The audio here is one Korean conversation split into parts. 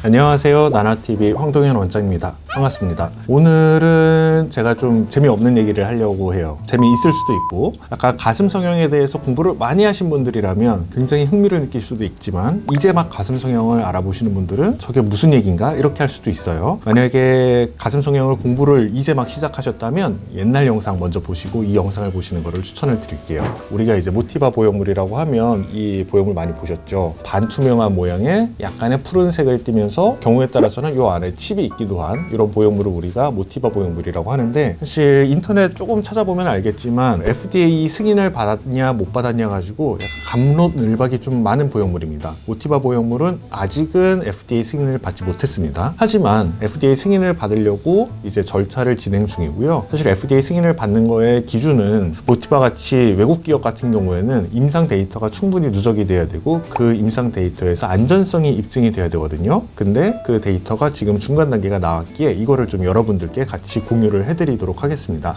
안녕하세요. 나나TV 황동현 원장입니다. 반갑습니다. 오늘은 제가 좀 재미없는 얘기를 하려고 해요. 재미있을 수도 있고, 약간 가슴 성형에 대해서 공부를 많이 하신 분들이라면 굉장히 흥미를 느낄 수도 있지만, 이제 막 가슴 성형을 알아보시는 분들은 저게 무슨 얘기인가? 이렇게 할 수도 있어요. 만약에 가슴 성형을 공부를 이제 막 시작하셨다면 옛날 영상 먼저 보시고 이 영상을 보시는 거를 추천을 드릴게요. 우리가 이제 모티바 보형물이라고 하면 이 보형물 많이 보셨죠? 반투명한 모양의 약간의 푸른색을 띠면서 경우에 따라서는 이 안에 칩이 있기도 한 이런 보형물을 우리가 모티바 보형물이라고 하는데, 사실 인터넷 조금 찾아보면 알겠지만 FDA 승인을 받았냐 못 받았냐 가지고 약간 갑론을박이 좀 많은 보형물입니다. 모티바 보형물은 아직은 FDA 승인을 받지 못했습니다. 하지만 FDA 승인을 받으려고 이제 절차를 진행 중이고요. 사실 FDA 승인을 받는 거의 기준은 모티바 같이 외국 기업 같은 경우에는 임상 데이터가 충분히 누적이 돼야 되고, 그 임상 데이터에서 안전성이 입증이 돼야 되거든요. 근데 그 데이터가 지금 중간 단계가 나왔기에 이거를 좀 여러분들께 같이 공유를 해드리도록 하겠습니다.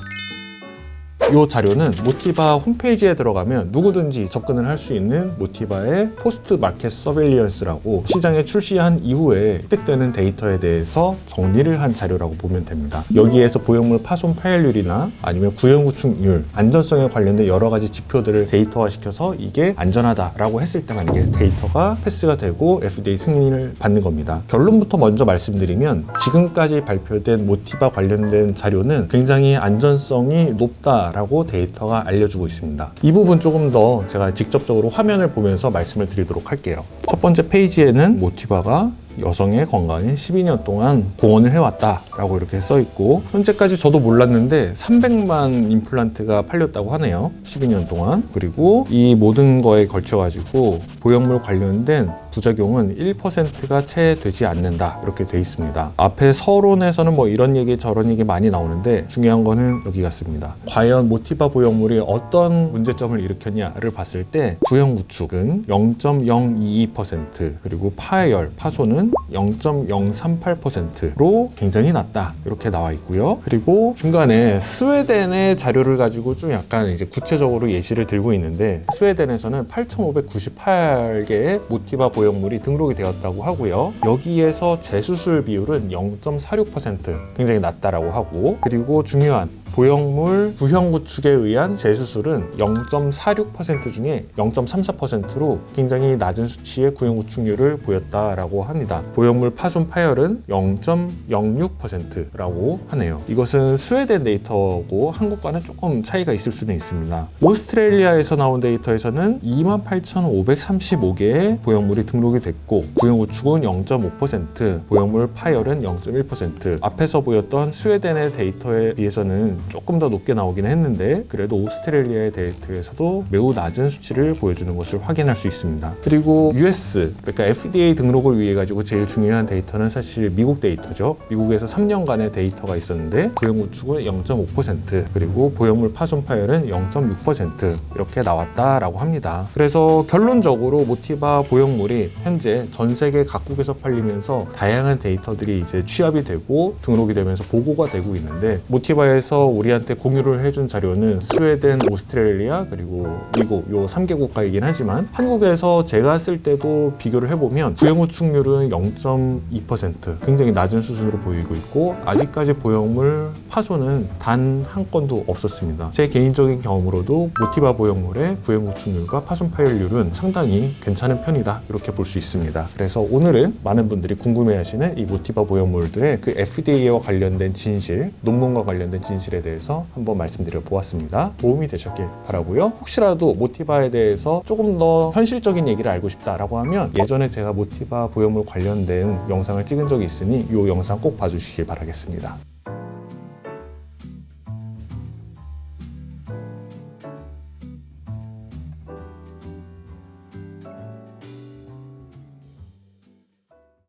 이 자료는 모티바 홈페이지에 들어가면 누구든지 접근을 할 수 있는 모티바의 포스트 마켓 서베일런스라고 시장에 출시한 이후에 획득되는 데이터에 대해서 정리를 한 자료라고 보면 됩니다. 여기에서 보형물 파손 파열률이나 아니면 구형 구축률, 안전성에 관련된 여러 가지 지표들을 데이터화시켜서 이게 안전하다라고 했을 때만 이게 데이터가 패스가 되고 FDA 승인을 받는 겁니다. 결론부터 먼저 말씀드리면, 지금까지 발표된 모티바 관련된 자료는 굉장히 안전성이 높다 라고 데이터가 알려주고 있습니다. 이 부분 조금 더 제가 직접적으로 화면을 보면서 말씀을 드리도록 할게요. 첫 번째 페이지에는 모티바가 여성의 건강에 12년 동안 공헌을 해왔다 라고 이렇게 써있고, 현재까지 저도 몰랐는데 300만 임플란트가 팔렸다고 하네요. 12년 동안. 그리고 이 모든 거에 걸쳐가지고 보형물 관련된 부작용은 1%가 채 되지 않는다 이렇게 돼 있습니다. 앞에 서론에서는 뭐 이런 얘기 저런 얘기 많이 나오는데, 중요한 거는 여기 같습니다. 과연 모티바 보형물이 어떤 문제점을 일으켰냐를 봤을 때 구형 구축은 0.022%, 그리고 파열, 파손은 0.038%로 굉장히 낮다 이렇게 나와 있고요. 그리고 중간에 스웨덴의 자료를 가지고 좀 약간 이제 구체적으로 예시를 들고 있는데, 스웨덴에서는 8,598개의 모티바 보형물이 등록이 되었다고 하고요. 여기에서 재수술 비율은 0.46%, 굉장히 낮다라고 하고, 그리고 중요한 보형물 구형 구축에 의한 재수술은 0.46% 중에 0.34%로 굉장히 낮은 수치의 구형 구축률을 보였다라고 합니다. 보형물 파손 파열은 0.06%라고 하네요. 이것은 스웨덴 데이터고 한국과는 조금 차이가 있을 수는 있습니다. 오스트레일리아에서 나온 데이터에서는 28,535개의 보형물이 등록이 됐고, 구형 구축은 0.5%, 보형물 파열은 0.1%. 앞에서 보였던 스웨덴의 데이터에 비해서는 조금 더 높게 나오긴 했는데, 그래도 오스트레일리아의 데이터에서도 매우 낮은 수치를 보여주는 것을 확인할 수 있습니다. 그리고 US, 그러니까 FDA 등록을 위해 가지고 제일 중요한 데이터는 사실 미국 데이터죠. 미국에서 3년간의 데이터가 있었는데 구형 구축은 0.5%, 그리고 보형물 파손 파열은 0.6% 이렇게 나왔다라고 합니다. 그래서 결론적으로 모티바 보형물이 현재 전 세계 각국에서 팔리면서 다양한 데이터들이 이제 취합이 되고 등록이 되면서 보고가 되고 있는데, 모티바에서 우리한테 공유를 해준 자료는 스웨덴, 오스트레일리아, 그리고 미국 요 3개 국가이긴 하지만, 한국에서 제가 쓸 때도 비교를 해보면 구형 구축률은 0.2%, 굉장히 낮은 수준으로 보이고 있고, 아직까지 보형물 파손은 단 한 건도 없었습니다. 제 개인적인 경험으로도 모티바 보형물의 구형 구축률과 파손 파열률은 상당히 괜찮은 편이다 이렇게 볼 수 있습니다. 그래서 오늘은 많은 분들이 궁금해하시는 이 모티바 보형물들의 그 FDA와 관련된 진실, 논문과 관련된 진실에 대해서 한번 말씀드려 보았습니다. 도움이 되셨길 바라고요. 혹시라도 모티바에 대해서 조금 더 현실적인 얘기를 알고 싶다라고 하면, 예전에 제가 모티바 보형물 관련된 영상을 찍은 적이 있으니 이 영상 꼭 봐주시길 바라겠습니다.